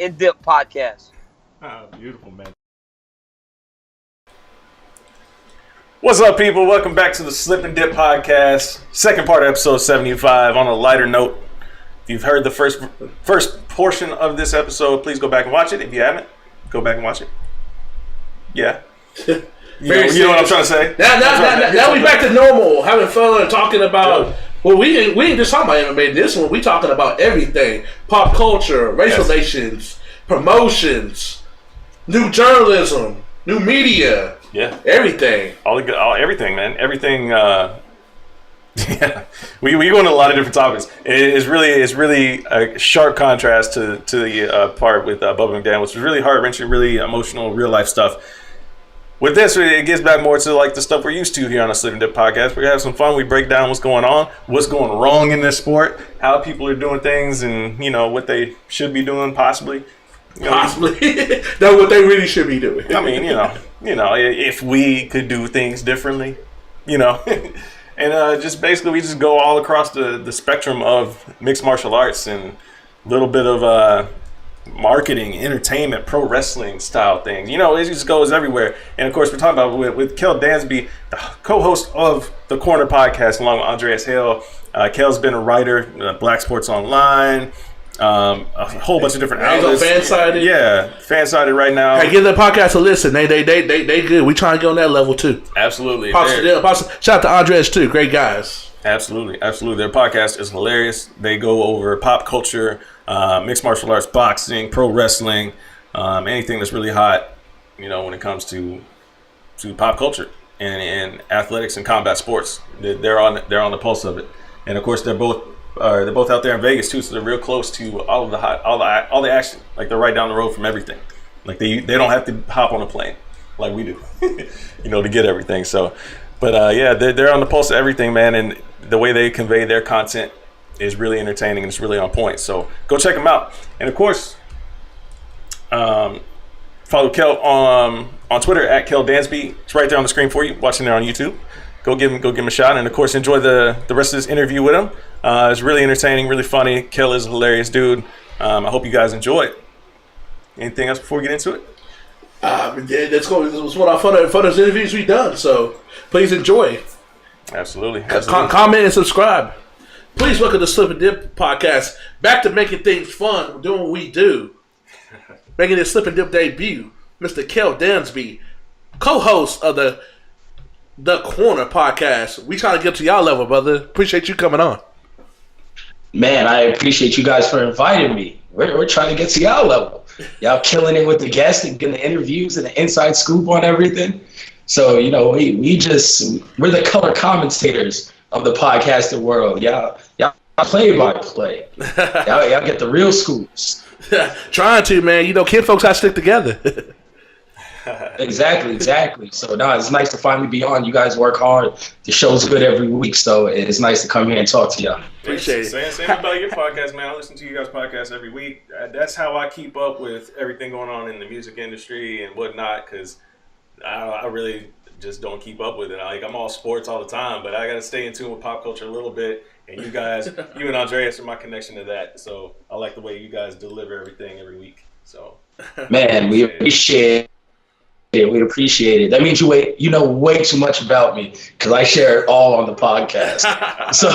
and Dip podcast. Oh, beautiful, man. What's up, people? Welcome back to the Slip and Dip podcast. Second part of episode 75. On a lighter note, if you've heard the first portion of this episode, please go back and watch it. If you haven't, go back and watch it. Yeah. You know what I'm trying to say? Now we back to normal, having fun and talking about. Well, we ain't just talking about MMA. This one, we talking about everything: pop culture, race relations, promotions, new journalism, new media. Yeah, everything. Everything, man. Everything. Yeah, we go into a lot of different topics. It's really a sharp contrast to the part with Bubba McDaniel, which was really heart wrenching, really emotional, real life stuff. With this, it gets back more to like the stuff we're used to here on the Slip and Dip podcast. We have some fun. We break down what's going on, what's going wrong in this sport, how people are doing things, and what they should be doing, possibly. Possibly, that's what they really should be doing. I mean, if we could do things differently, and just basically we just go all across the spectrum of mixed martial arts and a little bit of marketing, entertainment, pro wrestling style things. It just goes everywhere. And of course, we're talking about with Kel Dansby, the co-host of the Corner podcast, along with Andreas Hale. Kel's been a writer, Black Sports Online. A whole bunch of different outlets. Fansided. Yeah, Fansided right now. Hey, give the podcast a listen. They good. We trying to get on that level too. Absolutely. Shout out to Andres too. Great guys. Absolutely. Their podcast is hilarious. They go over pop culture, mixed martial arts, boxing, pro wrestling, anything that's really hot. When it comes to pop culture and athletics and combat sports, they're on the pulse of it. And of course, they're both out there in Vegas too, so they're real close to all the action. Like they're right down the road from everything. Like they don't have to hop on a plane like we do, to get everything. So, but they're on the pulse of everything, man. And the way they convey their content is really entertaining and it's really on point. So go check them out. And of course, follow Kel on Twitter at Kel Dansby. It's right there on the screen for you. Watching there on YouTube. Go give him a shot, and of course enjoy the rest of this interview with him. It's really entertaining, really funny. Kel is a hilarious dude. I hope you guys enjoy it. Anything else before we get into it? That's one of our funnest interviews we've done. So please enjoy. Absolutely. Comment and subscribe. Please welcome to the Slip and Dip podcast. Back to making things fun, doing what we do. Making this Slip and Dip debut, Mr. Kel Dansby, co-host of the Corner podcast. We trying to get to y'all level, brother. Appreciate you coming on. Man, I appreciate you guys for inviting me. We're trying to get to y'all level. Y'all killing it with the guests and getting the interviews and the inside scoop on everything. So, we're the color commentators of the podcasting world. Y'all play by play. Y'all get the real scoops. Trying to, man. Kid folks have to stick together. Exactly. So it's nice to finally be on. You guys work hard. The show's good every week, so it's nice to come here and talk to y'all. Appreciate it. Same about your podcast, man. I listen to you guys' podcast every week. That's how I keep up with everything going on in the music industry and whatnot, because I really just don't keep up with it. I'm all sports all the time, but I got to stay in tune with pop culture a little bit. And you guys, you and Andreas are my connection to that. So I like the way you guys deliver everything every week. So, man, we appreciate it. We'd appreciate it. That means you know way too much about me because I share it all on the podcast. So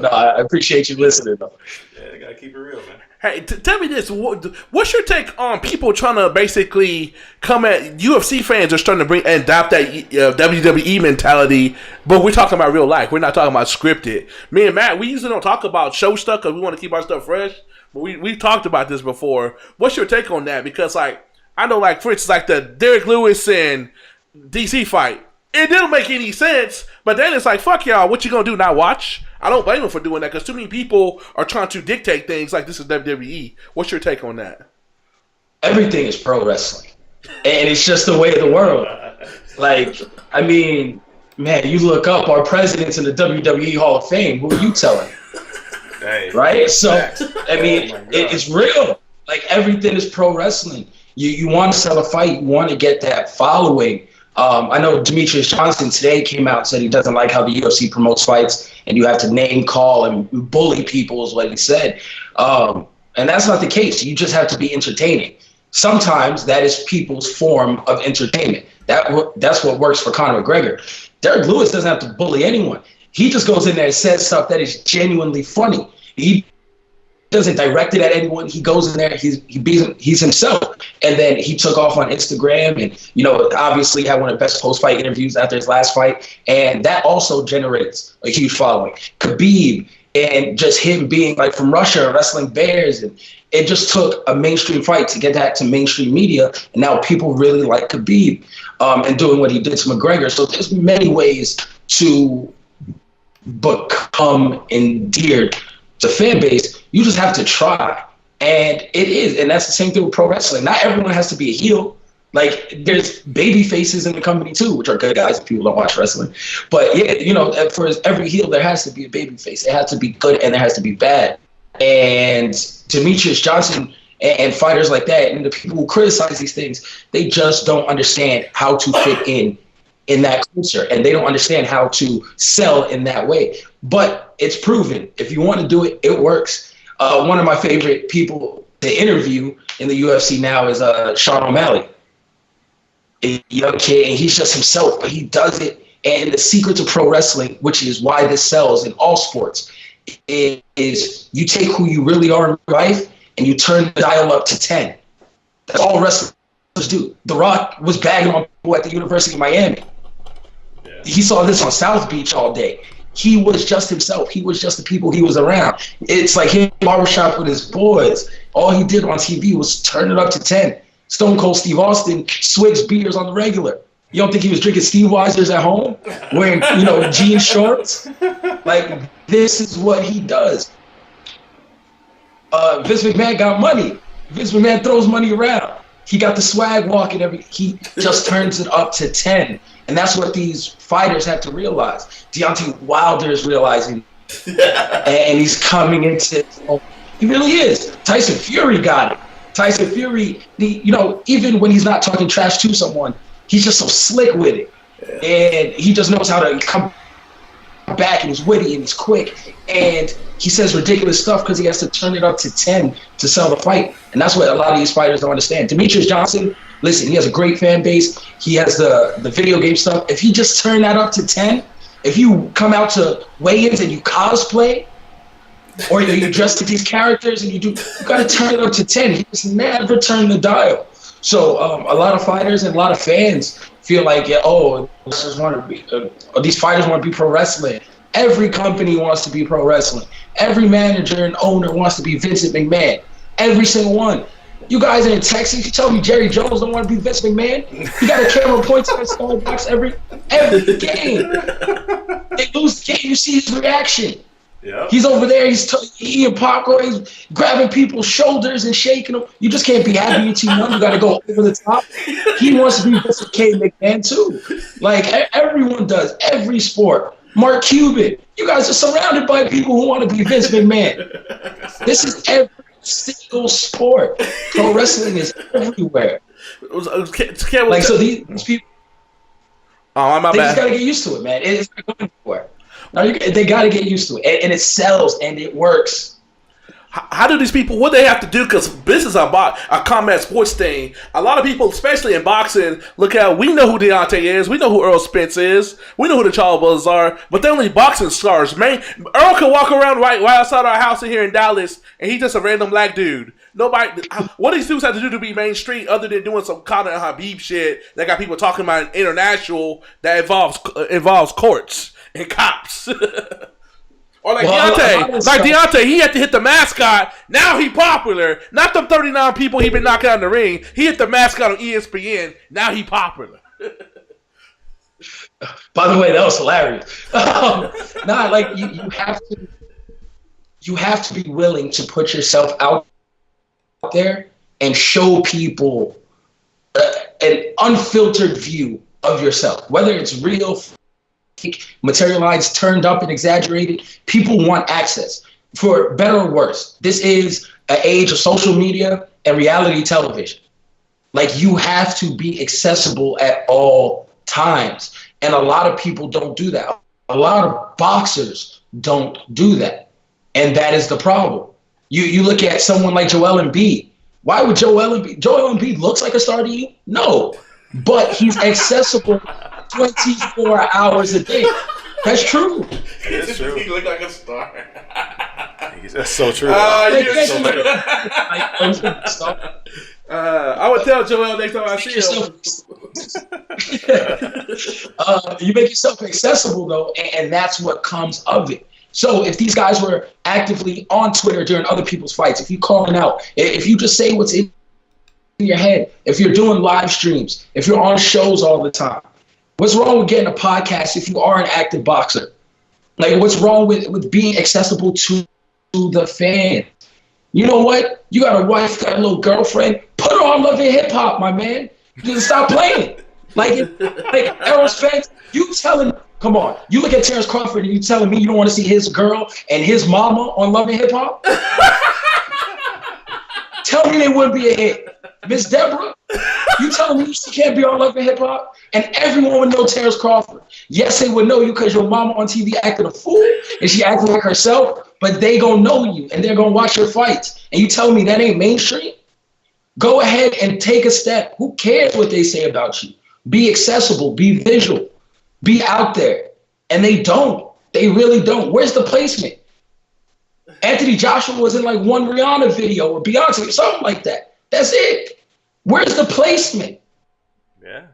I appreciate you listening, though. Yeah, you gotta keep it real, man. Hey, tell me this: what's your take on people trying to basically come at UFC fans are starting to bring and adopt that WWE mentality? But we're talking about real life. We're not talking about scripted. Me and Matt, we usually don't talk about show stuff because we want to keep our stuff fresh. But we've talked about this before. What's your take on that? Because I know, for instance, the Derek Lewis and DC fight. It didn't make any sense, but then it's fuck y'all, what you gonna do, not watch? I don't blame them for doing that, because too many people are trying to dictate things like this is WWE. What's your take on that? Everything is pro wrestling, and it's just the way of the world. Man, you look up our presidents in the WWE Hall of Fame, who are you telling? Hey, right? So, it's real. Everything is pro wrestling. You want to sell a fight, you want to get that following. I know Demetrius Johnson today came out and said he doesn't like how the UFC promotes fights and you have to name call and bully people is what he said. And that's not the case. You just have to be entertaining. Sometimes that is people's form of entertainment. That's what works for Conor McGregor. Derek Lewis doesn't have to bully anyone. He just goes in there and says stuff that is genuinely funny. He doesn't direct it at anyone. He goes in there, he's himself. And then he took off on Instagram and, you know, obviously had one of the best post-fight interviews after his last fight. And that also generates a huge following. Khabib, and just him being like from Russia, wrestling bears, and it just took a mainstream fight to get that to mainstream media. And now people really like Khabib and doing what he did to McGregor. So there's many ways to become endeared to fan base. You just have to try. And it is. And that's the same thing with pro wrestling. Not everyone has to be a heel. Like, there's baby faces in the company too, which are good guys if people don't watch wrestling. But yeah, you know, for every heel, there has to be a baby face. It has to be good and it has to be bad. And Demetrius Johnson and fighters like that, and the people who criticize these things, they just don't understand how to fit in that culture, and they don't understand how to sell in that way. But it's proven. If you want to do it, it works. One of my favorite people to interview in the UFC now is Sean O'Malley. A young kid, and he's just himself, but he does it. And the secret to pro wrestling, which is why this sells in all sports, is you take who you really are in life and you turn the dial up to 10. That's all wrestlers do. The Rock was bagging on people at the University of Miami. Yeah. He saw this on South Beach all day. He was just himself. He was just the people he was around. It's like him barbershop with his boys. All he did on TV was turn it up to 10. Stone Cold Steve Austin swigs beers on the regular. You don't think he was drinking Steve Weisers at home, wearing, you know, jean shorts? Like, this is what he does. Vince McMahon got money. Vince McMahon throws money around. He got the swag walk and he just turns it up to 10. And that's what these fighters have to realize. Deontay Wilder is realizing, and he's coming into, he really is. Tyson Fury got it. Tyson Fury, you know, even when he's not talking trash to someone, he's just so slick with it. Yeah. And he just knows how to come back, and he's witty and he's quick. And he says ridiculous stuff because he has to turn it up to 10 to sell the fight. And that's what a lot of these fighters don't understand. Demetrius Johnson, listen, he has a great fan base. He has the video game stuff. If he just turned that up to 10, if you come out to weigh-ins and you cosplay, or you dress with these characters and you got to turn it up to 10. He just never turned the dial. So a lot of fighters and a lot of fans feel like, these fighters want to be pro wrestling. Every company wants to be pro wrestling. Every manager and owner wants to be Vincent McMahon. Every single one. You guys are in Texas. You tell me Jerry Jones don't want to be Vince McMahon? He got a camera pointing at Starbucks every game. They lose the game, you see his reaction. Yep. He's over there, he's eating popcorn, he's grabbing people's shoulders and shaking them. You just can't be happy your team won. You got to go over the top. He wants to be Mr. K. McMahon too. Like, everyone does, every sport. Mark Cuban, you guys are surrounded by people who want to be Vince McMahon. This is every single sport. Pro wrestling is everywhere. Like, so these people, they just got to get used to it, man. It's not going anywhere. No, they got to get used to it, and it sells, and it works. How do these people, what they have to do, because this is a combat sports thing. A lot of people, especially in boxing, look at, we know who Deontay is, we know who Earl Spence is, we know who the Charles Brothers are, but they're only boxing stars, man. Earl can walk around right outside our house here in Dallas, and he's just a random black dude. Nobody, what these dudes have to do to be mainstream other than doing some Conor and Habib shit that got people talking about international that involves courts and cops. Or Deontay, he had to hit the mascot. Now he popular. Not them 39 people he been knocking out in the ring. He hit the mascot on ESPN. Now he popular. By the way, that was hilarious. Like you have to be willing to put yourself out there and show people an unfiltered view of yourself, whether it's real, materialized, turned up, and exaggerated. People want access, for better or worse. This is an age of social media and reality television. Like, you have to be accessible at all times, and a lot of people don't do that. A lot of boxers don't do that, and that is the problem. You look at someone like Joel Embiid. Why would Joel Embiid looks like a star to you? No, but he's accessible 24 hours a day. That's true. It's true. He look like a star. That's so true. You're so true. I would tell Joel next time I see him. You make yourself accessible, though, and that's what comes of it. So if these guys were actively on Twitter during other people's fights, if you calling out, if you just say what's in your head, if you're doing live streams, if you're on shows all the time, what's wrong with getting a podcast if you are an active boxer? Like, what's wrong with being accessible to the fan? You know what? You got a wife, got a little girlfriend. Put her on Love and Hip Hop, my man. Just stop playing. Like Errol's fans, you telling, come on. You look at Terrence Crawford and you telling me you don't want to see his girl and his mama on Love and Hip Hop? Tell me they wouldn't be a hit. Miss Deborah, you telling me she can't be on Love and Hip Hop? And everyone would know Terrence Crawford. Yes, they would know you because your mama on TV acted a fool and she acted like herself, but they gonna know you and they're gonna watch your fights. And you telling me that ain't mainstream? Go ahead and take a step. Who cares what they say about you? Be accessible, be visual, be out there. And they don't. They really don't. Where's the placement? Anthony Joshua was in like one Rihanna video or Beyonce or something like that. That's it. Where's the placement? Yeah.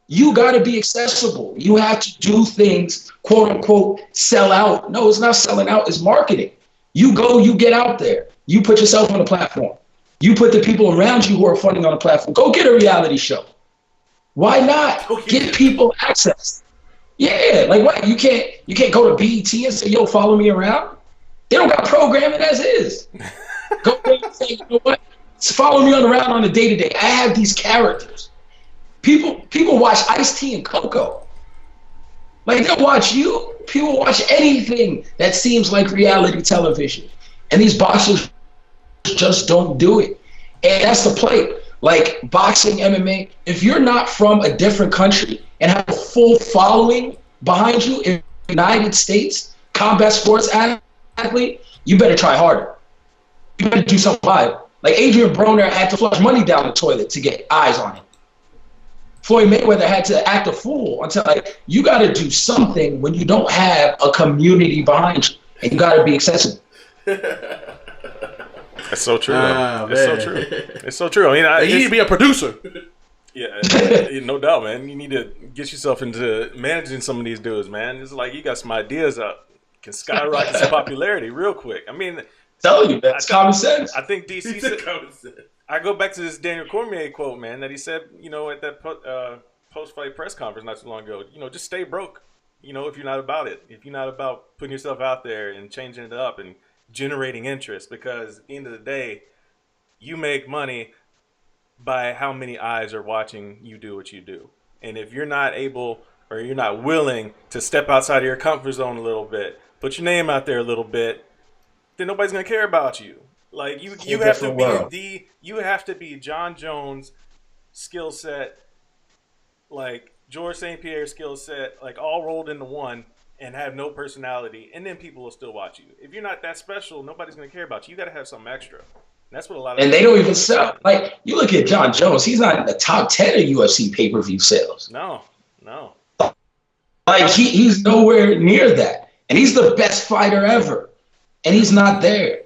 You got to be accessible. You have to do things, quote unquote, sell out. No, it's not selling out. It's marketing. You go, you get out there. You put yourself on a platform. You put the people around you who are funding on a platform. Go get a reality show. Why not? Give people access. Yeah, like what? You can't go to BET and say, yo, follow me around. They don't got programming as is. Go there and say, you know what? Follow me around on a day-to-day. I have these characters. People watch Ice-T and Coco. Like, they'll watch you. People watch anything that seems like reality television. And these boxers just don't do it. And that's the play. Like, boxing, MMA, if you're not from a different country and have a full following behind you in the United States, combat sports athlete, you better try harder. You better do something live. Like, Adrian Broner had to flush money down the toilet to get eyes on him. Floyd Mayweather had to act a fool until, like, you got to do something when you don't have a community behind you, and you got to be accessible. That's so true. It's so true. It's so true. I mean, you need to be a producer. Yeah, no doubt, man. You need to get yourself into managing some of these dudes, man. It's like you got some ideas up, can skyrocket some popularity real quick. I mean, tell you, that's common sense. I think DC said common sense. I go back to this Daniel Cormier quote, man, that he said, at that post-fight press conference not too long ago. Just stay broke. If you're not about it, if you're not about putting yourself out there and changing it up and generating interest, because at the end of the day, you make money by how many eyes are watching you do what you do. And if you're not able or you're not willing to step outside of your comfort zone a little bit, put your name out there a little bit, then nobody's gonna care about you. Like you have to be you have to be John Jones skill set, like George St. Pierre skill set, like all rolled into one, and have no personality, and then people will still watch you. If you're not that special, nobody's gonna care about you. You gotta have something extra. That's what a lot of. And they don't even sell. Like, you look at John Jones, he's not in the top 10 of UFC pay-per-view sales. No. Like, he's nowhere near that. And he's the best fighter ever. And he's not there.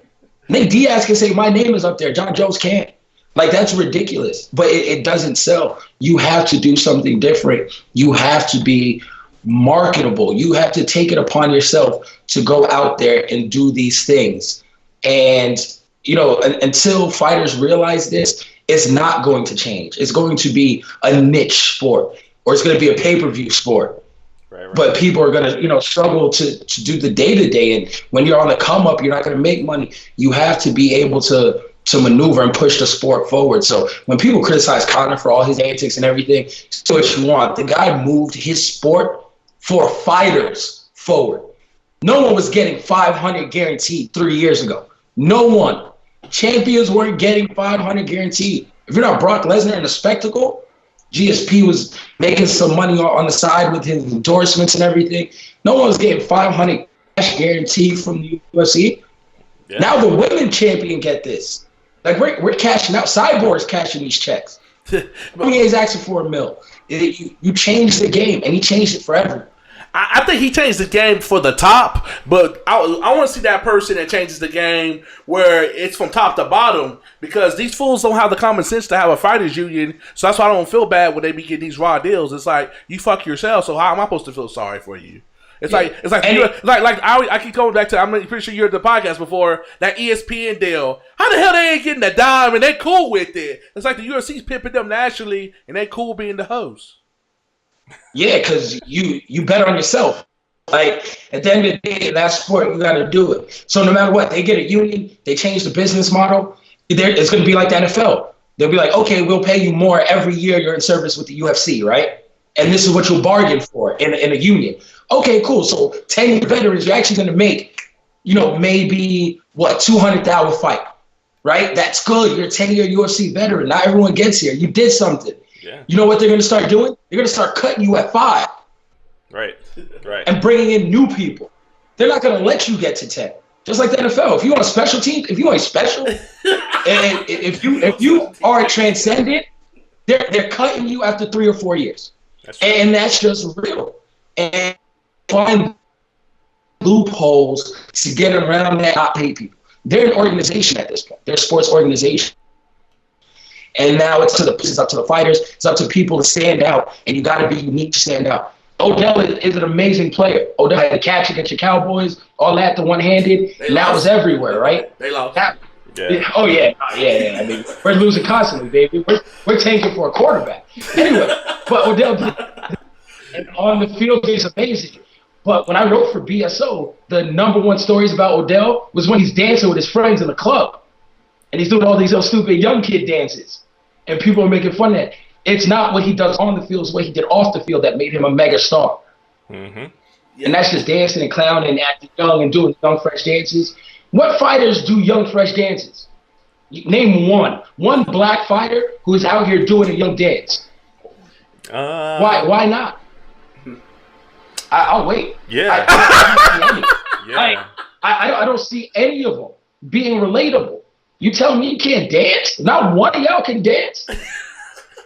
Nate Diaz can say, my name is up there. John Jones can't. Like, that's ridiculous. But it doesn't sell. You have to do something different. You have to be marketable. You have to take it upon yourself to go out there and do these things. And, until fighters realize this, it's not going to change. It's going to be a niche sport, or it's going to be a pay-per-view sport. Right. But people are going to, struggle to do the day-to-day. And when you're on the come-up, you're not going to make money. You have to be able to maneuver and push the sport forward. So when people criticize Conor for all his antics and everything, say what you want. The guy moved his sport for fighters forward. No one was getting 500 guaranteed 3 years ago. No one. Champions weren't getting 500 guaranteed. If you're not Brock Lesnar in a spectacle, GSP was making some money on the side with his endorsements and everything. No one was getting 500 cash guaranteed from the UFC. Yeah. Now the women champion get this. Like we're cashing out. Cyborg's cashing these checks. He's asking for $1 million. You changed the game, and he changed it forever. I think he changed the game for the top, but I want to see that person that changes the game where it's from top to bottom, because these fools don't have the common sense to have a fighters union. So that's why I don't feel bad when they be getting these raw deals. It's like, you fuck yourself, so how am I supposed to feel sorry for you? I keep going back to, I'm pretty sure you heard the podcast before, that ESPN deal. How the hell they ain't getting a dime and they cool with it? It's like the UFC's pimping them nationally and they cool being the host. Yeah, because you bet on yourself. Like, at the end of the day, in that sport, you got to do it. So no matter what, they get a union, they change the business model, it's going to be like the NFL. They'll be like, okay, we'll pay you more every year you're in service with the UFC, right? And this is what you'll bargain for in a union. Okay, cool. So 10-year veterans, you're actually going to make, maybe, $200,000 fight, right? That's good. You're a 10-year UFC veteran. Not everyone gets here. You did something. Yeah. You know what they're going to start doing? They're going to start cutting you at 5. Right. And bringing in new people. They're not going to let you get to 10. Just like the NFL. If you want a special team, if you want a special, and if you are transcendent, they're cutting you after 3 or 4 years. And that's just real. And find loopholes to get around that, not pay people. They're an organization at this point. They're a sports organization. And now it's up to the fighters. It's up to people to stand out, and you got to be unique to stand out. Odell is an amazing player. Odell had a catch against your Cowboys, all that, the one-handed. That was everywhere, right? They lost. Oh, yeah. I mean, we're losing constantly, baby. We're tanking for a quarterback. Anyway, but Odell, and on the field, he's amazing. But when I wrote for BSO, the #1 stories about Odell was when he's dancing with his friends in the club. And he's doing all these little stupid young kid dances. And people are making fun of that. It's not what he does on the field, it's what he did off the field that made him a mega star. Mm-hmm. And that's just dancing and clowning and acting young and doing young, fresh dances. What fighters do young, fresh dances? Name one black fighter who is out here doing a young dance. Why not? I'll wait. Yeah. I don't see any of them being relatable. You tell me you can't dance? Not one of y'all can dance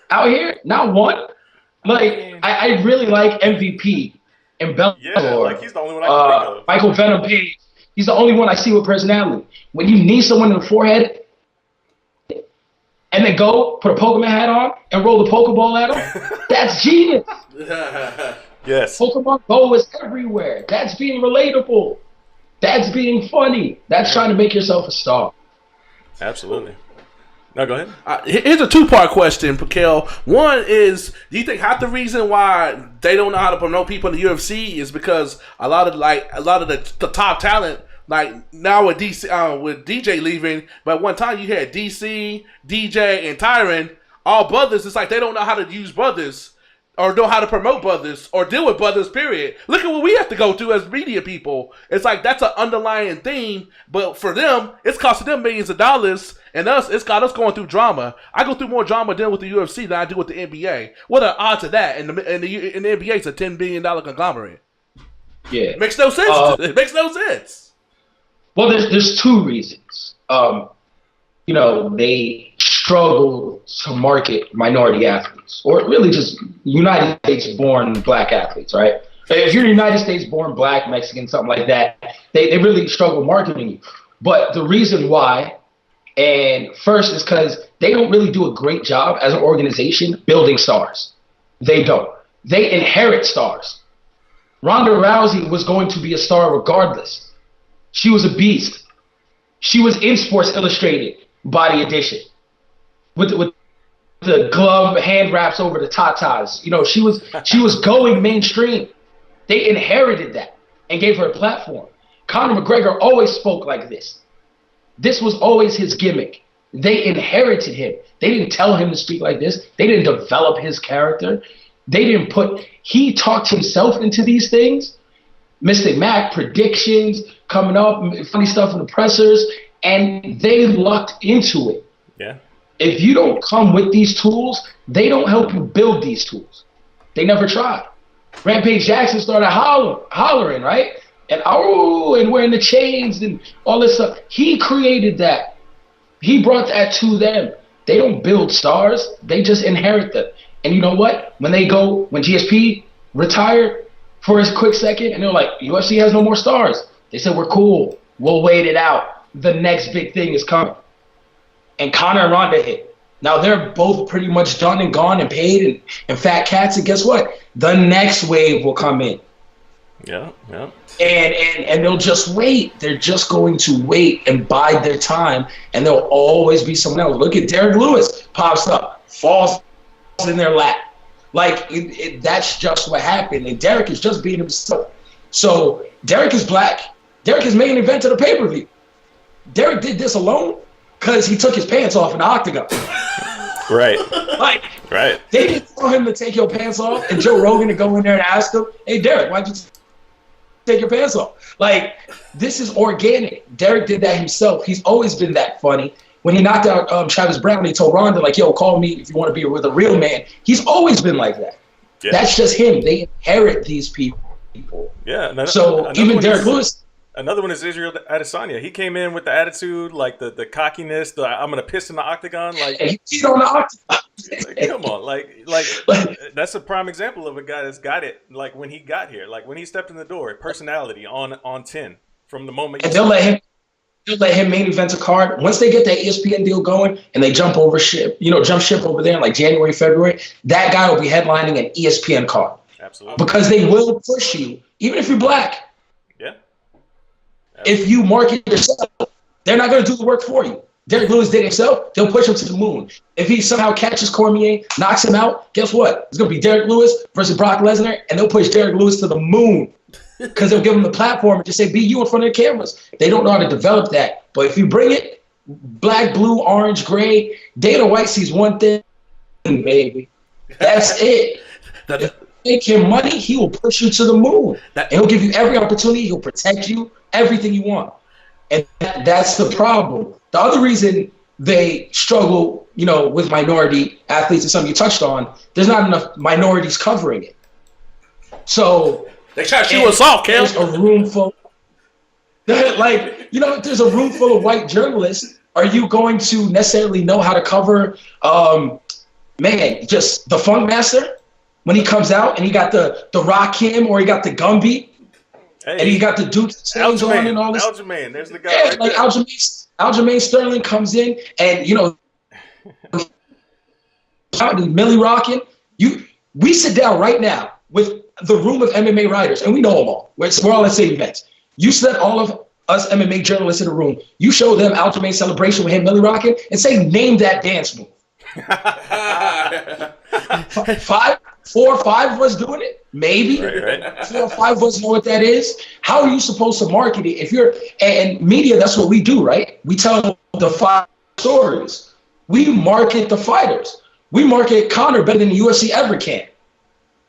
out here? Not one? Like, I really like MVP and Bellator. Yeah, like he's the only one I can think of. Michael Venom Page. He's the only one I see with personality. When you knee someone in the forehead and then go put a Pokemon hat on and roll the Pokeball at him, that's genius. Yes. Pokemon Go is everywhere. That's being relatable. That's being funny. That's trying to make yourself a star. Absolutely. No, go ahead. Here's a 2-part question, Kel. One is, do you think half the reason why they don't know how to promote people in the UFC is because a lot of the top talent, like now with DJ leaving, but one time you had DC, DJ, and Tyron, all brothers. It's like they don't know how to use brothers, or know how to promote brothers, or deal with brothers, period. Look at what we have to go through as media people. It's like that's an underlying theme, but for them, it's costing them millions of dollars, and us, it's got us going through drama. I go through more drama dealing with the UFC than I do with the NBA. What are odds of that? And the NBA is a $10 billion conglomerate. Yeah. It makes no sense. It makes no sense. Well, there's 2 reasons. They struggle to market minority athletes, or really just United States-born black athletes, right? If you're United States-born black, Mexican, something like that, they really struggle marketing you. But the reason why, and first, is because they don't really do a great job as an organization building stars. They don't. They inherit stars. Ronda Rousey was going to be a star regardless. She was a beast. She was in Sports Illustrated Body Edition with the glove hand wraps over the tatas. She was going mainstream. They inherited that and gave her a platform. Conor McGregor always spoke like this. This was always his gimmick. They inherited him. They didn't tell him to speak like this. They didn't develop his character. He talked himself into these things. Mystic Mac, predictions, coming up, funny stuff in the pressers, and they lucked into it. Yeah. If you don't come with these tools, they don't help you build these tools. They never tried. Rampage Jackson started hollering, right? and wearing the chains and all this stuff. He created that. He brought that to them. They don't build stars. They just inherit them. And you know what? When GSP retired for his quick second, and they're like, UFC has no more stars. They said, we're cool. We'll wait it out. The next big thing is coming. And Conor and Ronda hit. Now they're both pretty much done and gone and paid and fat cats. And guess what? The next wave will come in. Yeah. And they'll just wait. They're just going to wait and bide their time, and there'll always be someone else. Look at Derek Lewis, pops up, falls in their lap. Like, that's just what happened, and Derek is just being himself. So Derek is black. Derek is main event of the pay-per-view. Derek did this alone because he took his pants off in the octagon. Right. Right. They didn't tell him to take your pants off, and Joe Rogan to go in there and ask him, hey, Derek, why'd you take your pants off? Like, this is organic. Derek did that himself. He's always been that funny. When he knocked out Travis Brown, he told Ronda, like, yo, call me if you want to be with a real man. He's always been like that. Yeah. That's just him. They inherit these people. Yeah. So even Derek Lewis. Another one is Israel Adesanya. He came in with the attitude, like the cockiness, I'm going to piss in the octagon. Like, he cheated on the octagon. Like, come on. Like that's a prime example of a guy that's got it, like, when he got here. Like, when he stepped in the door, personality on 10 from the moment. And they'll let him main event a card. Once they get that ESPN deal going and they jump ship over there in like January, February, that guy will be headlining an ESPN card. Absolutely. Because they will push you, even if you're black. Yeah. If you market yourself, they're not going to do the work for you. Derek Lewis did himself. They'll push him to the moon. If he somehow catches Cormier, knocks him out, guess what? It's going to be Derek Lewis versus Brock Lesnar, and they'll push Derek Lewis to the moon because they'll give him the platform and just say, be you in front of the cameras. They don't know how to develop that. But if you bring it, black, blue, orange, gray, Dana White sees one thing, baby. That's it. If you make him money, he will push you to the moon. And he'll give you every opportunity. He'll protect you, everything you want. And that's the problem. The other reason they struggle, with minority athletes and something you touched on, there's not enough minorities covering it. So they try to shoot us off, Kel. There's a room full, if there's a room full of white journalists, are you going to necessarily know how to cover, just the Funk Master when he comes out and he got the Rakim or he got the Gumby? Hey, and he got the Duke stains on and all this. Aljamain, there's the guy. Yeah, right Aljamain Sterling comes in, and Millie Rockin'. We sit down right now with the room of MMA writers, and we know them all. We're all at the same events. You set all of us MMA journalists in a room. You show them Aljamain celebration with him, Millie Rockin', and say, name that dance move. 4 or 5 of us doing it, maybe. Right. 4 or 5 of us know what that is. How are you supposed to market it? If you're and media, that's what we do, right? We tell the 5 stories. We market the fighters. We market Conor better than the UFC ever can.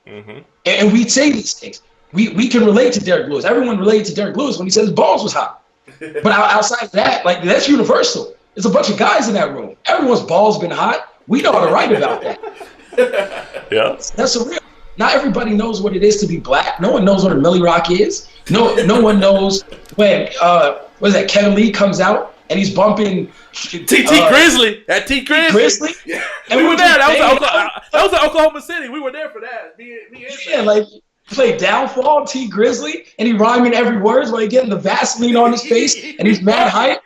Mm-hmm. And we say these things. We can relate to Derek Lewis. Everyone related to Derek Lewis when he said his balls was hot. But outside of that, that's universal. There's a bunch of guys in that room. Everyone's balls been hot. We know how to write about that. Yeah, that's a real. Not everybody knows what it is to be black. No one knows what a Millie Rock is. No one knows when Kevin Lee comes out and he's bumping TT Grizzly. That T Grizzly. Yeah. And we were there. That was at Oklahoma City. We were there for that. Play Downfall, T Grizzly, and he rhyming every word while he getting the Vaseline on his face and he's mad hype.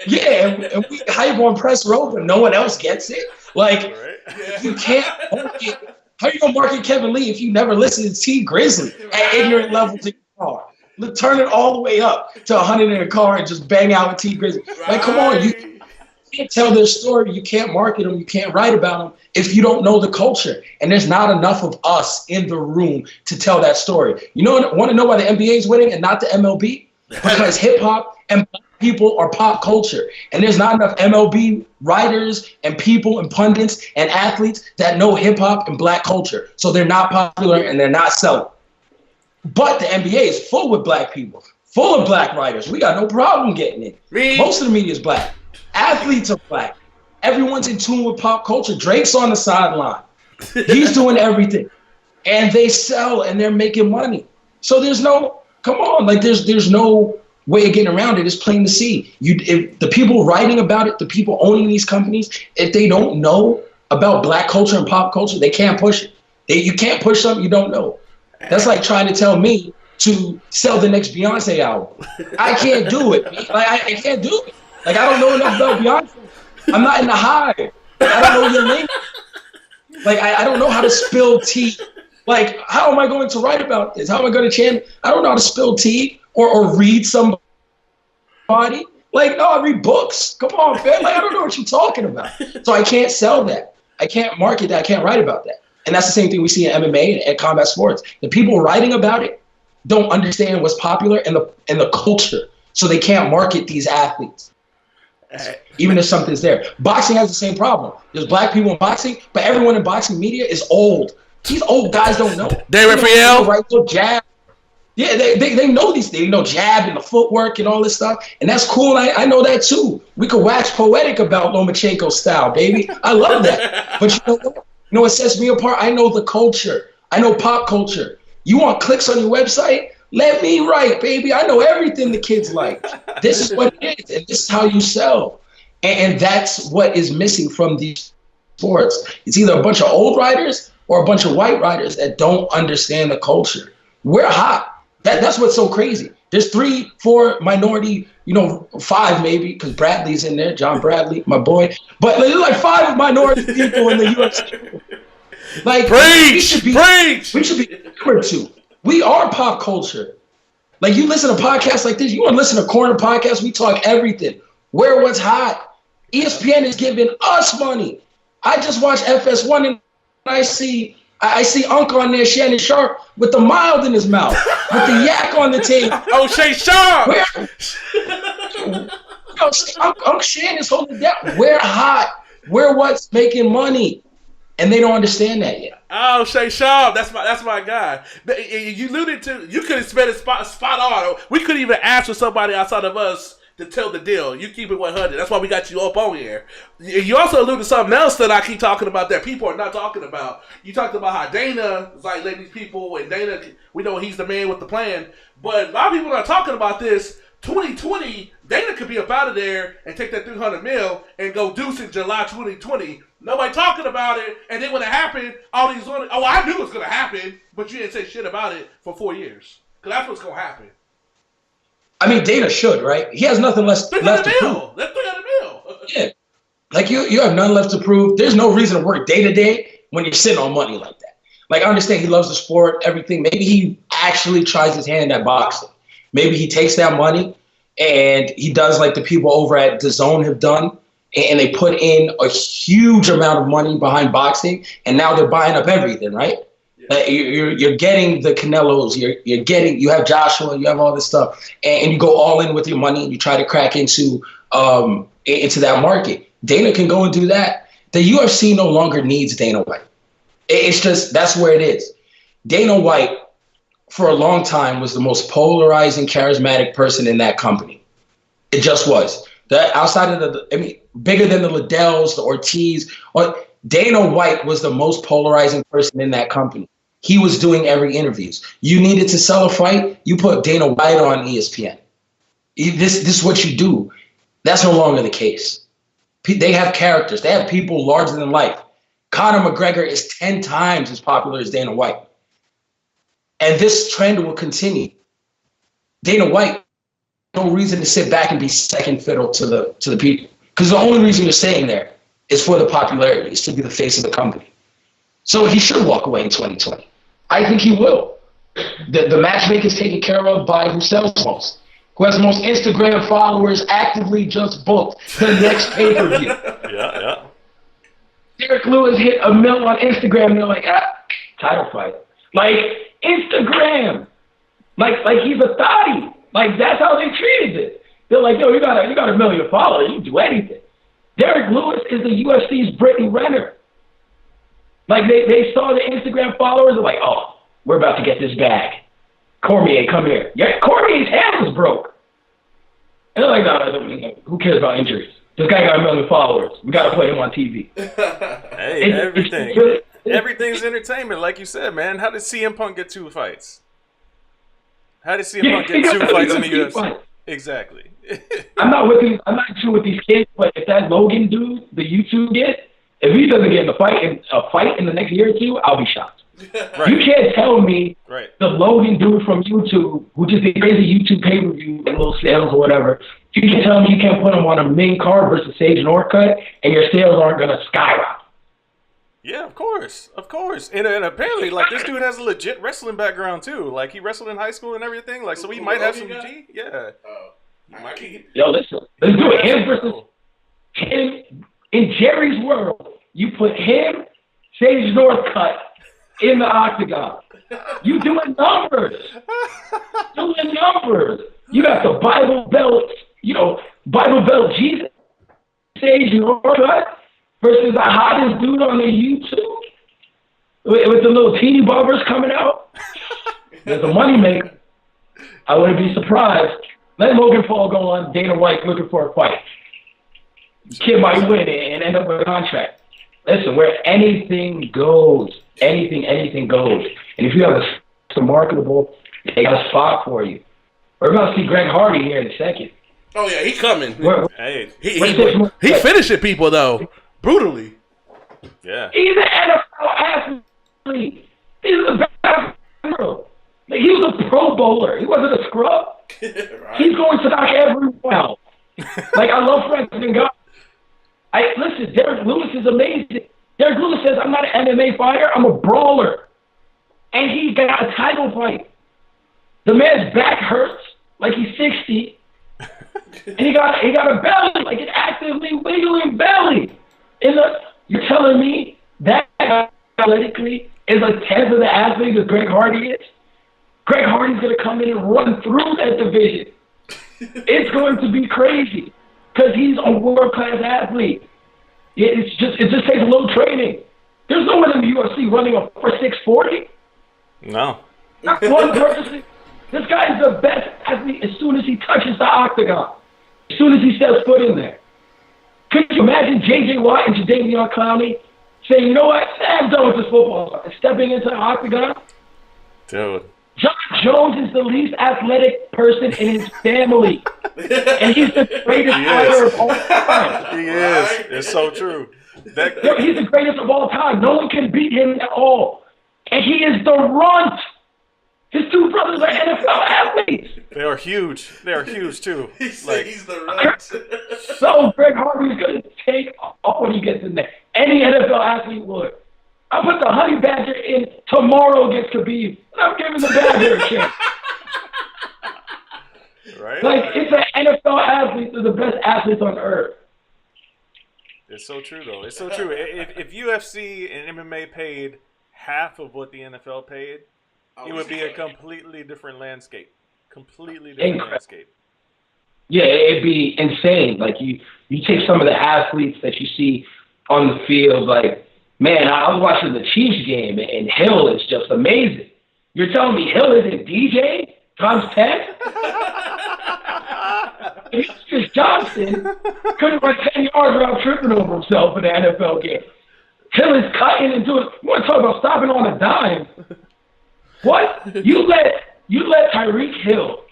Yeah, and we hype on press row, but no one else gets it. You can't market. How are you gonna market Kevin Lee if you never listen to T Grizzly at ignorant levels in your car? Turn it all the way up to 100 in a car and just bang out with T Grizzly. Come on, you can't tell their story. You can't market them. You can't write about them if you don't know the culture. And there's not enough of us in the room to tell that story. Want to know why the NBA is winning and not the MLB? Because hip hop and people are pop culture, and there's not enough MLB writers and people and pundits and athletes that know hip hop and black culture. So they're not popular and they're not selling. But the NBA is full with black people, full of black writers. We got no problem getting it. Most of the media is black. Athletes are black. Everyone's in tune with pop culture. Drake's on the sideline. He's doing everything. And they sell and they're making money. So there's no Come on, like there's no way of getting around it. It's plain to see. If the people writing about it, the people owning these companies, if they don't know about black culture and pop culture, they can't push it. You can't push something you don't know. That's like trying to tell me to sell the next Beyonce album. I can't do it. Like I can't do it. Like I don't know enough about Beyonce. I'm not in the hive. Like, I don't know your name. Like I don't know how to spill tea. Like how am I going to write about this? How am I going to chant? I don't know how to spill tea or read somebody. Like no, I read books. Come on, man. Like I don't know what you're talking about. So I can't sell that. I can't market that. I can't write about that. And that's the same thing we see in MMA and combat sports. The people writing about it don't understand what's popular and the culture, so they can't market these athletes, even if something's there. Boxing has the same problem. There's black people in boxing, but everyone in boxing media is old. These old guys don't know. David Friel, right? So jab. Yeah, they know these things. You know, jab and the footwork and all this stuff, and that's cool. I know that too. We could wax poetic about Lomachenko's style, baby. I love that. But you know what? You know what sets me apart? I know the culture. I know pop culture. You want clicks on your website? Let me write, baby. I know everything the kids like. This is what it is, and this is how you sell. And that's what is missing from these sports. It's either a bunch of old writers or a bunch of white writers that don't understand the culture. We're hot. That's what's so crazy. There's 3, 4 minority, 5 maybe, because Bradley's in there, John Bradley, my boy. But there's like 5 minority people in the UFC. Like we should be remembered to. We are pop culture. Like you listen to podcasts like this, you want to listen to Corner Podcasts, we talk everything. Where what's hot. ESPN is giving us money. I just watched FS1 and I see Unc on there, Shannon Sharp, with the mild in his mouth, with the yak on the table. Oh, Shay Sharp! Unc Shannon's holding it down. We're hot. We're what's making money. And they don't understand that yet. Oh, Shay Sharp, that's my guy. You alluded to, you could have spent it spot on. We couldn't even ask for somebody outside of us to tell the deal. You keep it 100. That's why we got you up on here. You also alluded to something else that I keep talking about that people are not talking about. You talked about how Dana is like letting these people, and Dana, we know he's the man with the plan. But a lot of people are talking about this. 2020, Dana could be up out of there and take that $300 million and go deuce in July 2020. Nobody talking about it, and then when it happened, all these I knew it was gonna happen, but you didn't say shit about it for 4 years, because that's what's gonna happen. I mean, Dana should, right? He has nothing left to prove. That's $300 million. Yeah, like you have nothing left to prove. There's no reason to work day to day when you're sitting on money like that. Like I understand he loves the sport, everything. Maybe he actually tries his hand at boxing. Maybe he takes that money and he does like the people over at DAZN have done, and they put in a huge amount of money behind boxing, and now they're buying up everything, right? Yeah. You're getting the Canelos, you have Joshua, you have all this stuff, and you go all in with your money and you try to crack into that market. Dana can go and do that. The UFC no longer needs Dana White. It's just, that's where it is. Dana White, for a long time, was the most polarizing, charismatic person in that company. It just was. Outside of bigger than the Liddells, the Ortiz, Dana White was the most polarizing person in that company. He was doing every interviews. You needed to sell a fight, you put Dana White on ESPN. This is what you do. That's no longer the case. They have characters. They have people larger than life. Conor McGregor is 10 times as popular as Dana White. And this trend will continue. Dana White, no reason to sit back and be second fiddle to the people. Because the only reason you're staying there is for the popularity, is to be the face of the company. So he should walk away in 2020. I think he will. The matchmaker is taken care of by who sells most, who has the most Instagram followers actively just booked to the next pay-per-view. Yeah. Derek Lewis hit $1 million on Instagram, and they're like, title fight. Like, Instagram. Like he's a thotty. Like, that's how they treated it. They're like, yo, you got $1 million followers, you can do anything. Derek Lewis is the UFC's Brittany Renner. Like, they saw the Instagram followers, they're like, oh, we're about to get this bag. Cormier, come here. Yeah, Cormier's hand was broke. And they're like, no, who cares about injuries? This guy got $1 million followers. We got to put him on TV. Hey, everything's entertainment, like you said, man. How did CM Punk get 2 fights? How did CM Punk get 2 fights in the UFC? Fight. Exactly. I'm not sure with these kids, but if that Logan dude, the YouTube kid, if he doesn't get in a fight in the next year or two, I'll be shocked. Right. You can't tell me Right. the Logan dude from YouTube, who just did crazy YouTube pay-per-view, little sales or whatever, you can tell me you can't put him on a main card versus Sage Northcutt, and your sales aren't going to skyrocket. Yeah, of course. And apparently, like, this dude has a legit wrestling background, too. Like, he wrestled in high school and everything. Like, so he might have some G. Yeah. Yo, listen. Let's do it. Him versus him. In Jerry's world, you put him, Sage Northcutt, in the octagon. You doing numbers. You got the Bible Belt Jesus, Sage Northcutt, versus the hottest dude on the YouTube with the little teeny bobbers coming out. There's a moneymaker. I wouldn't be surprised. Let Logan Paul go on Dana White looking for a fight. Kid might win and end up with a contract. Listen, where anything goes, anything goes. And if you have a marketable, they got a spot for you. We're about to see Greg Hardy here in a second. Oh yeah, he coming. Hey, he finishing people though, brutally. Yeah. He's an NFL athlete. He's the best girl. He was a Pro Bowler. He wasn't a scrub. Right. He's going to knock everyone out. Like, I love Franklin God. Listen, Derek Lewis is amazing. Derek Lewis says, I'm not an MMA fighter, I'm a brawler. And he got a title fight. The man's back hurts like he's 60. And he got a belly, like an actively wiggling belly. You're telling me that athletically is a tenth of the athlete that Greg Hardy is? Greg Hardy's going to come in and run through that division. It's going to be crazy because he's a world-class athlete. It just takes a little training. There's no one in the UFC running a 4.640. No. Not one person. This guy is the best athlete as soon as he touches the octagon. As soon as he steps foot in there. Could you imagine J.J. Watt and Jadeveon Clowney saying, you know what, I'm done with this football, and stepping into the octagon? Dude. John Jones is the least athletic person in his family. And he's the greatest fighter of all time. He is. It's so true. He's the greatest of all time. No one can beat him at all. And he is the runt. His two brothers are NFL athletes. They are huge. They are huge, too. He's the runt. So Greg Hardy's going to take off when he gets in there. Any NFL athlete would. I put the Honey Badger in tomorrow against Khabib. I'm giving the Badger a chance. Right? Like, it's an NFL athlete. They're the best athletes on earth. It's so true, though. It's so true. If UFC and MMA paid half of what the NFL paid, it would be a completely different landscape. Completely different landscape. Yeah, it'd be insane. Like, you take some of the athletes that you see on the field, like, man, I was watching the Chiefs game, and Hill is just amazing. You're telling me Hill isn't DJ times 10? Chris Johnson couldn't run 10 yards without tripping over himself in the NFL game. Hill is cutting and doing. You want to talk about stopping on a dime? What? You let Tyreek Hill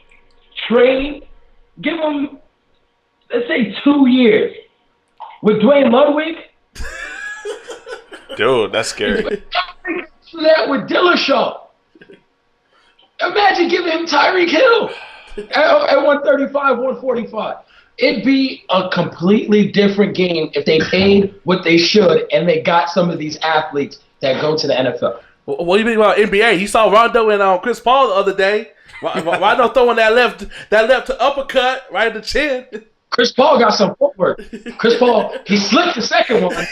train, give him, let's say, 2 years with Dwayne Ludwig. Dude, that's scary. That with Dillashaw. Imagine giving him Tyreek Hill at 135, 145. It'd be a completely different game if they paid what they should and they got some of these athletes that go to the NFL. What do you mean about NBA? You saw Rondo and Chris Paul the other day. Rondo throwing that left to uppercut right at the chin. Chris Paul got some footwork. Chris Paul, he slipped the second one,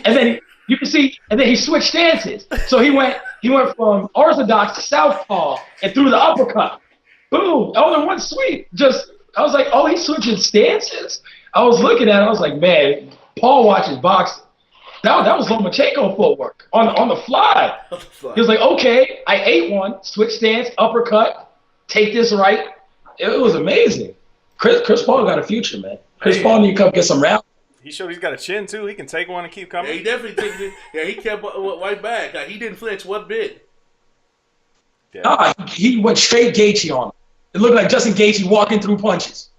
and then you can see, and then he switched stances. So he went from orthodox to southpaw and threw the uppercut. Boom! All in one sweep. I was like, oh, he's switching stances. I was looking at it. I was like, man, Paul watches boxing. That was Lomachenko footwork on the fly. He was like, okay, I ate one, switch stance, uppercut, take this right. It was amazing. Chris Paul got a future, man. Chris Paul need to come get some rounds. He showed he's got a chin, too. He can take one and keep coming. Yeah, he definitely took it. Yeah, he kept right back. He didn't flinch one bit. Yeah. Nah, he went straight Gaethje on him. It looked like Justin Gaethje walking through punches.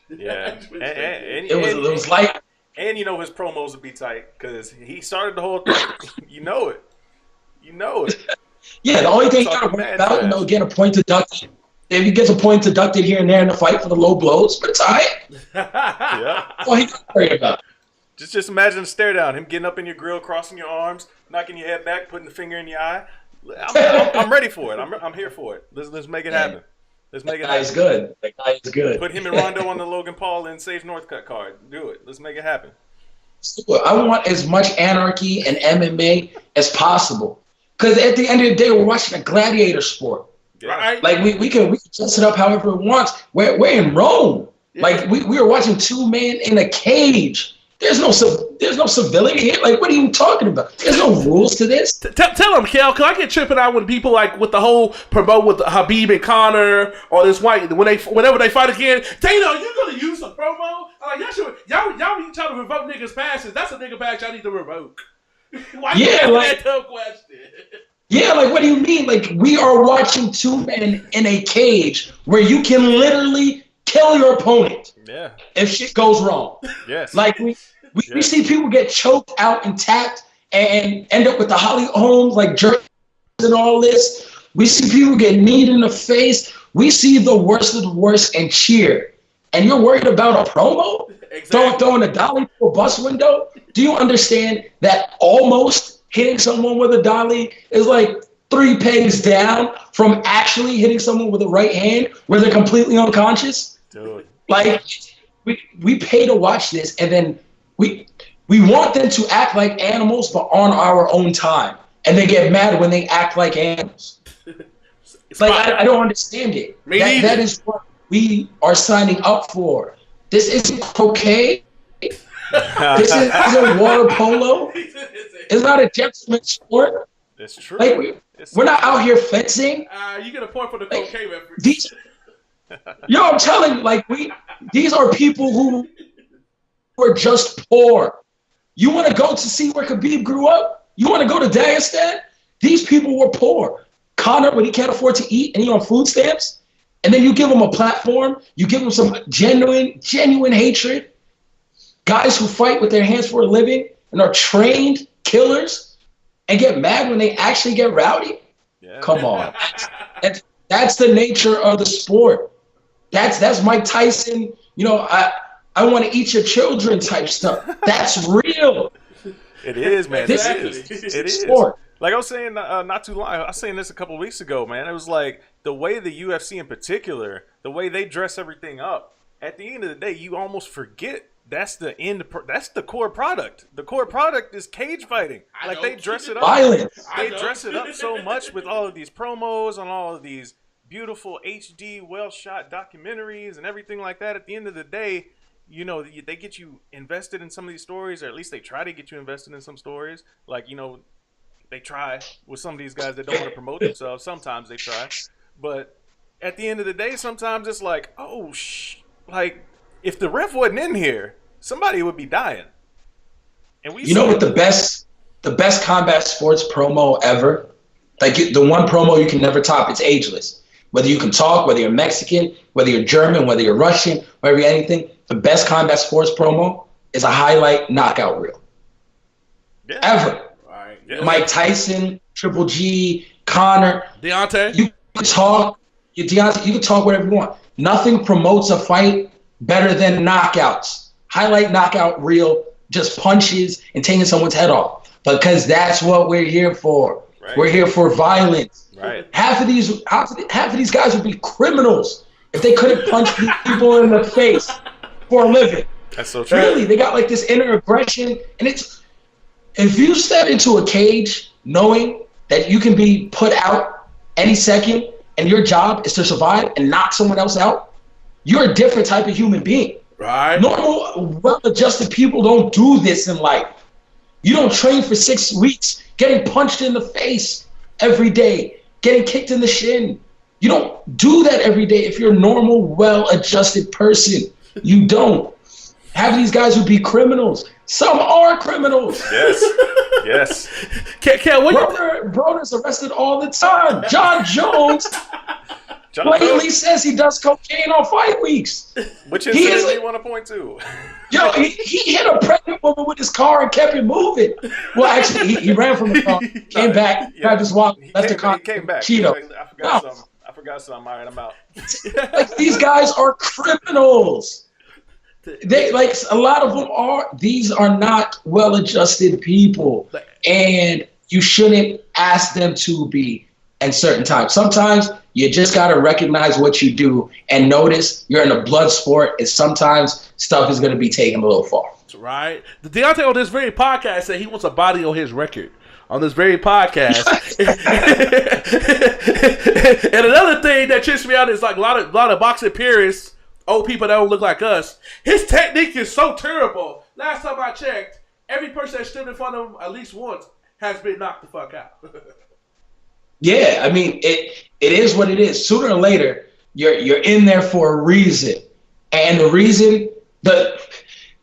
Yeah. It was like. And you know his promos would be tight because he started the whole thing. You know it. Yeah, the only thing you got to worry about, getting a point deducted. If he gets a point deducted here and there in the fight for the low blows, but it's all right. Yeah. That's all he got to worry about. Just imagine the stare down, him getting up in your grill, crossing your arms, knocking your head back, putting the finger in your eye. I'm ready for it. I'm here for it. Let's make it happen. Let's make it happen. That guy is good. Put him and Rondo on the Logan Paul and Sage Northcutt card. Do it. Let's make it happen. I want as much anarchy and MMA as possible. Because at the end of the day, we're watching a gladiator sport. Yeah. Right? Like, we can dress it up however it wants. We're in Rome. Yeah. Like, we are watching two men in a cage. There's no civility here. Like, what are you talking about? There's no rules to this. Tell them, Kel, because I get tripping out when people like with the whole promote with Habib and Conor or this white whenever they fight again. Dana, you gonna use a promo? I'm like, y'all be trying to revoke niggas' passes. That's a nigga pass y'all need to revoke. Why you that dumb question? Yeah, like what do you mean? Like we are watching two men in a cage where you can literally kill your opponent. Yeah. If shit goes wrong. Yes. Like we see people get choked out and tapped and end up with the Holly Holmes like jerks and all this. We see people get kneed in the face. We see the worst of the worst and cheer. And you're worried about a promo? Exactly. Throwing a dolly through a bus window? Do you understand that almost hitting someone with a dolly is like 3 pegs down from actually hitting someone with the right hand where they're completely unconscious? Dude. Like, we pay to watch this, and then we want them to act like animals, but on our own time. And they get mad when they act like animals. Like, I don't understand it. That is what we are signing up for. This isn't croquet. This isn't water polo. It's not a gentleman's sport. It's true. Like, we're not out here fencing. You get a point for the croquet reference. I'm telling you, like these are people who are just poor. You want to go to see where Khabib grew up? You want to go to Dagestan? These people were poor. Conor, when he can't afford to eat and he on food stamps, and then you give him a platform, you give him some genuine hatred. Guys who fight with their hands for a living and are trained killers and get mad when they actually get rowdy. Yeah. Come on. That's the nature of the sport. That's Mike Tyson, I want to eat your children type stuff. That's real. It is, man. It is. Sport. Like I was saying not too long, I was saying this a couple of weeks ago, man. It was like the way the UFC in particular, the way they dress everything up, at the end of the day, you almost forget that's the that's the core product. The core product is cage fighting. Like they dress it up. Violence. They dress it up so much with all of these promos and all of these beautiful HD, well-shot documentaries and everything like that. At the end of the day, they get you invested in some of these stories, or at least they try to get you invested in some stories. Like, they try with some of these guys that don't want to promote themselves. Sometimes they try. But at the end of the day, sometimes it's like, like, if the ref wasn't in here, somebody would be dying. And what the best combat sports promo ever? Like, the one promo you can never top, it's ageless. Whether you can talk, whether you're Mexican, whether you're German, whether you're Russian, whether you're anything, the best combat sports promo is a highlight knockout reel. Yeah. Ever. Right. Yeah. Mike Tyson, Triple G, Conor. Deontay. You can talk. Deontay, you can talk whatever you want. Nothing promotes a fight better than knockouts. Highlight knockout reel, just punches and taking someone's head off. Because that's what we're here for. Right. We're here for violence. Right. Half of these guys would be criminals if they couldn't punch people in the face for a living. That's so true. Really, they got like this inner aggression, and it's if you step into a cage knowing that you can be put out any second and your job is to survive and knock someone else out, you're a different type of human being. Right. Normal, well-adjusted people don't do this in life. You don't train for 6 weeks getting punched in the face every day, getting kicked in the shin. You don't do that every day if you're a normal, well-adjusted person. You don't. Half of these guys would be criminals. Some are criminals. Yes. Kel, what Broner's arrested all the time. John Jones blatantly says he does cocaine on fight weeks. Which incident do you want to point to? Yo, he hit a pregnant woman with his car and kept it moving. Well, actually, he ran from the car, came back, grabbed his wallet, left the car. He came back. Cheeto. I forgot something. All right, I'm out. Like, these guys are criminals. They like a lot of them are. These are not well-adjusted people, and you shouldn't ask them to be. And certain times, sometimes you just gotta recognize what you do and notice you're in a blood sport, and sometimes stuff is gonna be taken a little far. Right. The Deontay on this very podcast said he wants a body on his record. On this very podcast. And another thing that trips me out is like a lot of boxing purists, old people that don't look like us. His technique is so terrible. Last time I checked, every person that stood in front of him at least once has been knocked the fuck out. Yeah, I mean it is what it is. Sooner or later, you're in there for a reason. And the reason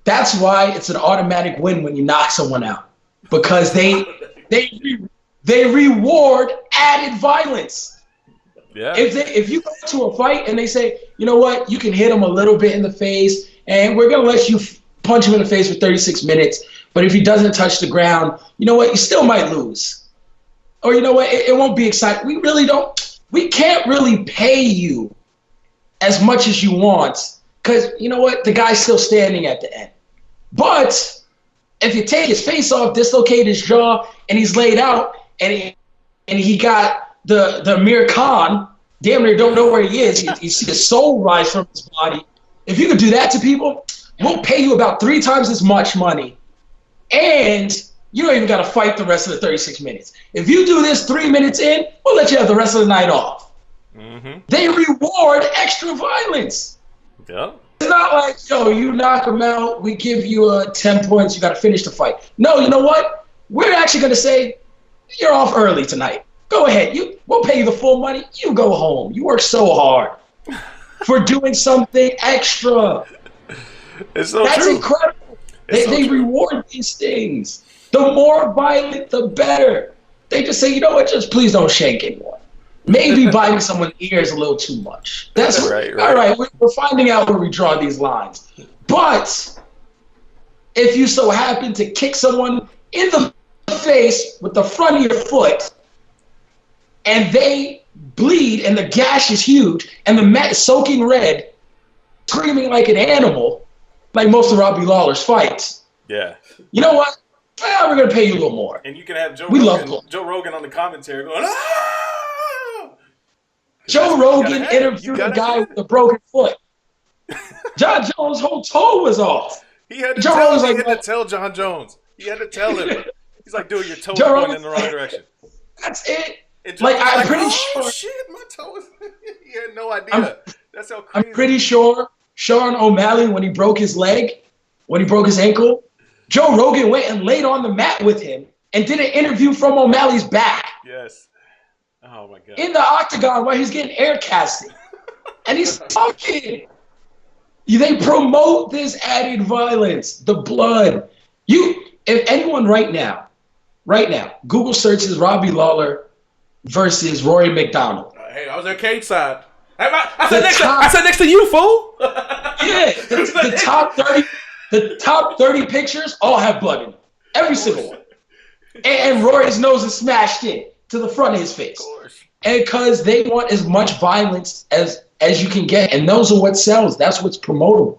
that's why it's an automatic win when you knock someone out. Because they reward added violence. Yeah. If you go to a fight and they say, you know what, you can hit him a little bit in the face, and we're gonna let you punch him in the face for 36 minutes. But if he doesn't touch the ground, you know what, you still might lose. Or you know what, it won't be exciting. We can't really pay you as much as you want, because you know what, the guy's still standing at the end. But if you take his face off, dislocate his jaw, and he's laid out, and he got the Amir Khan, damn near don't know where he is. You see the soul rise from his body. If you could do that to people, we'll pay you about 3 times as much money, and you don't even got to fight the rest of the 36 minutes. If you do this 3 minutes in, we'll let you have the rest of the night off. Mm-hmm. They reward extra violence. Yeah. It's not like, yo, you knock him out, we give you 10 points, you got to finish the fight. No, you know what? We're actually going to say, you're off early tonight. Go ahead. We'll pay you the full money. You go home. You work so hard for doing something extra. It's so That's true. Incredible. They reward these things. The more violent, the better. They just say, you know what, just please don't shank anyone. Maybe biting someone's ear is a little too much. That's right. All right, we're finding out where we draw these lines. But if you so happen to kick someone in the face with the front of your foot, and they bleed, and the gash is huge, and the mat is soaking red, screaming like an animal, like most of Robbie Lawler's fights. Yeah. You know what? Well, we're going to pay you a little more. And you can have Joe Rogan on the commentary going, ah! Joe Rogan interviewed a guy with a broken foot. John Jones' whole toe was off. He had to tell John Jones. He had to tell him. He's like, dude, your toe's going in the wrong direction. That's it. Like, I'm pretty sure. Shit, my toe is. He had no idea. That's how crazy. I'm pretty sure Sean O'Malley, when he broke his leg, when he broke his ankle, Joe Rogan went and laid on the mat with him and did an interview from O'Malley's back. Yes. Oh, my God. In the octagon where he's getting air casted. And he's talking. They promote this added violence, the blood. If anyone right now, Google searches Robbie Lawler versus Rory McDonald. Hey, I was at Kate's side. I said next to you, fool. Yeah, the top 30 pictures all have blood in them. Every single one. And Rory's nose is smashed in to the front of his face. Of course. And because they want as much violence as you can get. And those are what sells. That's what's promotable.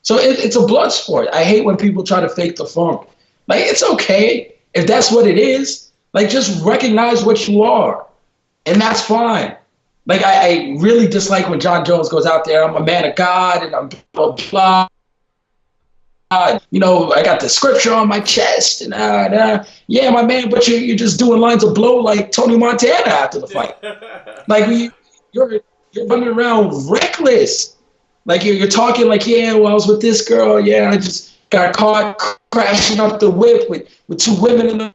So it's a blood sport. I hate when people try to fake the funk. Like, it's okay. If that's what it is, like, just recognize what you are. And that's fine. Like, I really dislike when John Jones goes out there, I'm a man of God, and I'm blah, blah. You know, I got the scripture on my chest, and yeah, my man, but you're just doing lines of blow like Tony Montana after the fight. Like, you're running around reckless. Like, you're talking like, yeah, well, I was with this girl, yeah, I just got caught crashing up the whip with 2 women in the...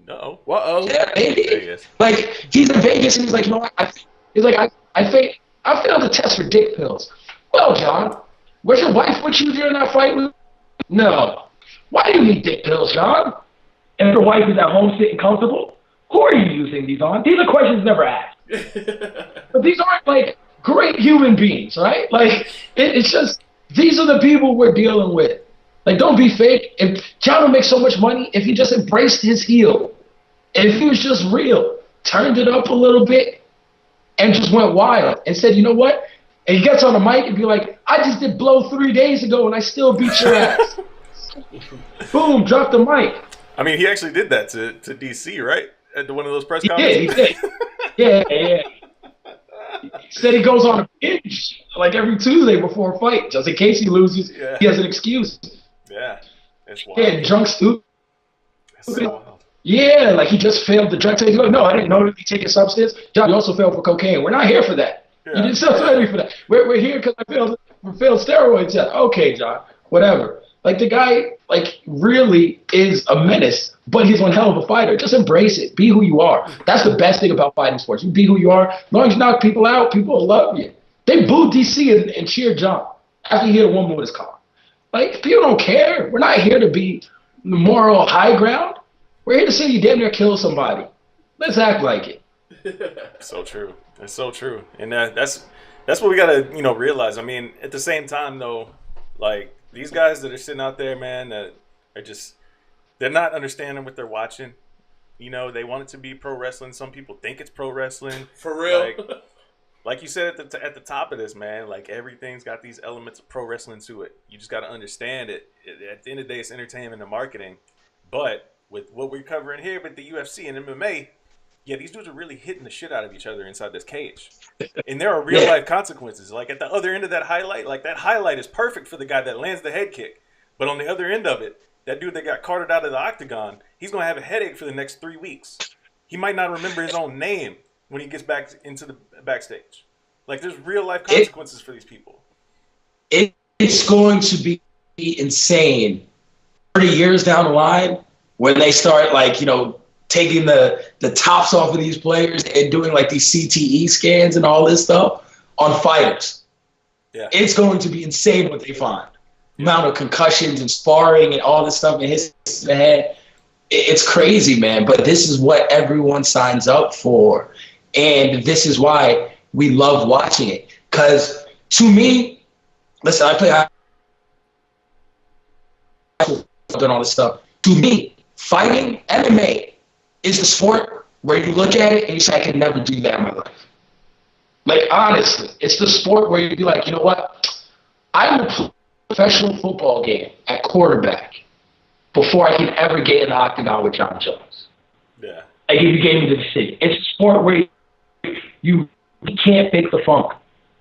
No. Uh-oh. Yeah, baby. Like, he's in Vegas, and he's like, you know what, I failed the test for dick pills. Well, John, Was your wife with you during that fight? No. Why do you need dick pills, John? If your wife is at home sitting comfortable, who are you using these on? These are questions never asked. But these aren't like great human beings, right? Like it's just these are the people we're dealing with. Like, don't be fake. If John would make so much money if he just embraced his heel, if he was just real, turned it up a little bit, and just went wild and said, you know what? And he gets on the mic and be like, I just did blow 3 days ago and I still beat your ass. Boom, drop the mic. I mean, he actually did that to DC, right? At one of those press He conferences. did. Yeah. He said he goes on a binge like every Tuesday before a fight, just in case he loses. Yeah. He has an excuse. Yeah, it's wild. Yeah, drunk stupid. It's so wild. Yeah, like he just failed the drug test. He goes, no, I didn't know that he take a substance. John, you also failed for cocaine. We're not here for that. Yeah. You didn't study for that. We're here because I failed steroid test. Okay, John, whatever. Like the guy, like really is a menace, but he's one hell of a fighter. Just embrace it. Be who you are. That's the best thing about fighting sports. You be who you are. As long as you knock people out, people will love you. They booed DC and cheered John after he hit a woman with his car. Like, people don't care. We're not here to be the moral high ground. We're here to see you damn near kill somebody. Let's act like it. So true. That's so true. And that's what we gotta realize. I mean, at the same time though, like these guys that are sitting out there, man, that are they're not understanding what they're watching. They want it to be pro wrestling. Some people think it's pro wrestling. For real. Like you said at the top of this, man, like everything's got these elements of pro wrestling to it. You just got to understand it. At the end of the day, it's entertainment and marketing. But with what we're covering here with the UFC and MMA, yeah, these dudes are really hitting the shit out of each other inside this cage. And there are real life consequences. Like at the other end of that highlight, like that highlight is perfect for the guy that lands the head kick. But on the other end of it, that dude that got carted out of the octagon, he's going to have a headache for the next 3 weeks. He might not remember his own name when he gets back into the backstage. Like, there's real life consequences for these people. It's going to be insane 30 years down the line when they start, like, taking the tops off of these players and doing, like, these CTE scans and all this stuff on fighters. Yeah. It's going to be insane what they find. The amount of concussions and sparring and all this stuff in his head. It's crazy, man. But this is what everyone signs up for. And this is why we love watching it. Because to me, listen, I play and all this stuff. To me, fighting MMA is the sport where you look at it and you say, I can never do that in my life. Like, honestly, it's the sport where you'd be like, you know what? I will play a professional football game at quarterback before I can ever get in the octagon with John Jones. Yeah. Like, if you gave me the decision. It's a sport where you can't fake the funk.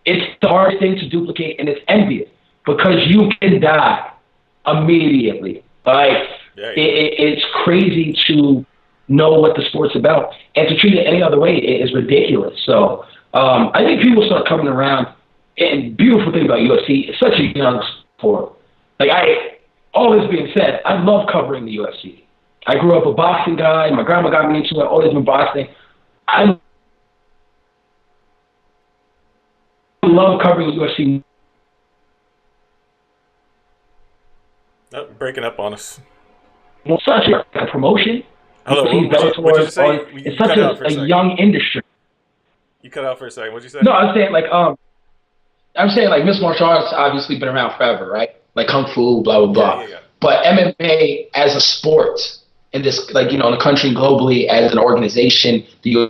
It's the hardest thing to duplicate, and it's envious because you can die immediately. Like, it's crazy to know what the sport's about, and to treat it any other way is ridiculous. So I think people start coming around, and beautiful thing about UFC, it's such a young sport. Like, all this being said, I love covering the UFC. I grew up a boxing guy. My grandma got me into it. Always been boxing. I love covering UFC. Oh, breaking up on us. Well, such a promotion. Hello, what'd you say? It's such a young industry. You cut out for a second. What'd you say? No, I was saying like mixed martial arts obviously been around forever, right? Like kung fu, blah blah blah. Yeah. But MMA as a sport in this, like, in the country globally as an organization, the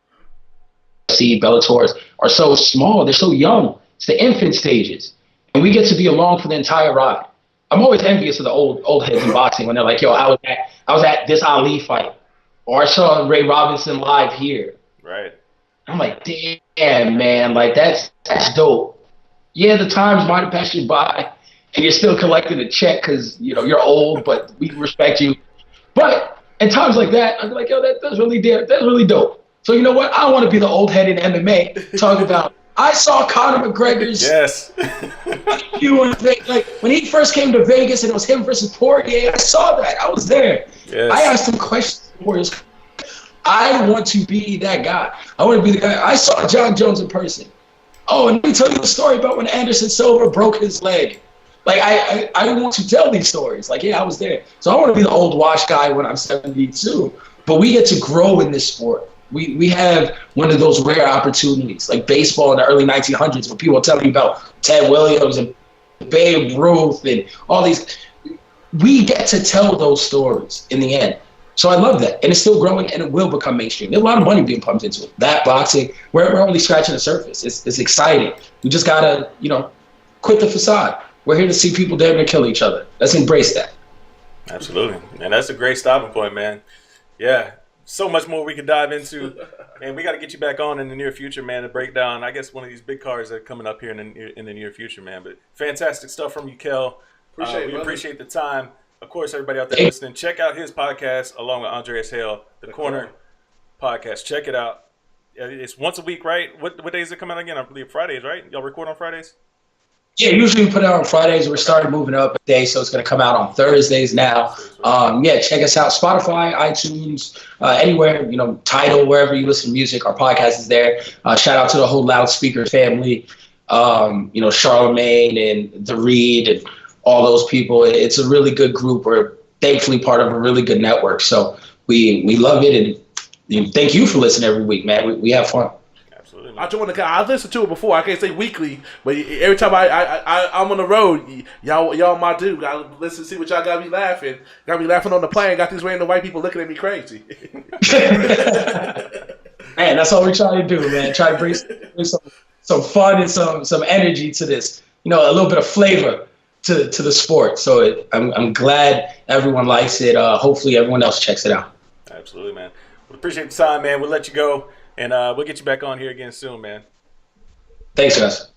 UFC, Bellator are so small. They're so young. It's the infant stages, and we get to be along for the entire ride. I'm always envious of the old heads in boxing when they're like, "Yo, I was at this Ali fight, or I saw Ray Robinson live here." Right. I'm like, damn, man, like that's dope. Yeah, the times might have passed you by, and you're still collecting a check because you're old, but we respect you. But at times like that, I'm like, yo, that's really dope. So you know what? I want to be the old head in MMA talking about. I saw Conor McGregor's. Yes. Like when he first came to Vegas and it was him versus Poirier, I saw that. I was there. Yes. I asked him questions. I want to be that guy. I want to be the guy. I saw John Jones in person. Oh, and let me tell you the story about when Anderson Silva broke his leg. Like I want to tell these stories. Like, yeah, I was there. So I want to be the old washed guy when I'm 72. But we get to grow in this sport. We have one of those rare opportunities, like baseball in the early 1900s, where people are telling you about Ted Williams and Babe Ruth and all these. We get to tell those stories in the end. So I love that. And it's still growing, and it will become mainstream. There's a lot of money being pumped into it. That, boxing, we're only scratching the surface. It's exciting. We just got to, quit the facade. We're here to see people damn near kill each other. Let's embrace that. Absolutely. And that's a great stopping point, man. Yeah. So much more we could dive into. And we got to get you back on in the near future, man, to break down, I guess, one of these big cards that are coming up here in the near future, man. But fantastic stuff from you, Kel. We appreciate the time. Of course, everybody out there listening, check out his podcast along with Andreas Hale, The Corner Podcast. Check it out. It's once a week, right? What days it come out again? I believe Fridays, right? Y'all record on Fridays? Yeah, usually we put it out on Fridays. We're starting moving up a day, so it's going to come out on Thursdays now. Check us out. Spotify, iTunes, anywhere, Tidal, wherever you listen to music. Our podcast is there. Shout out to the whole Loudspeaker family, Charlemagne and The Reed and all those people. It's a really good group. We're thankfully part of a really good network. So we love it, and thank you for listening every week, man. We have fun. Absolutely. I listened to it before. I can't say weekly, but every time I'm on the road, y'all my dude. I listen to see what y'all got me laughing. Got me laughing on the plane. Got these random white people looking at me crazy. Man, that's all we're trying to do, man. Try to bring some fun and some energy to this. A little bit of flavor to the sport. So I'm glad everyone likes it. Hopefully everyone else checks it out. Absolutely, man. We appreciate the time, man. We'll let you go, and we'll get you back on here again soon, man. Thanks, guys.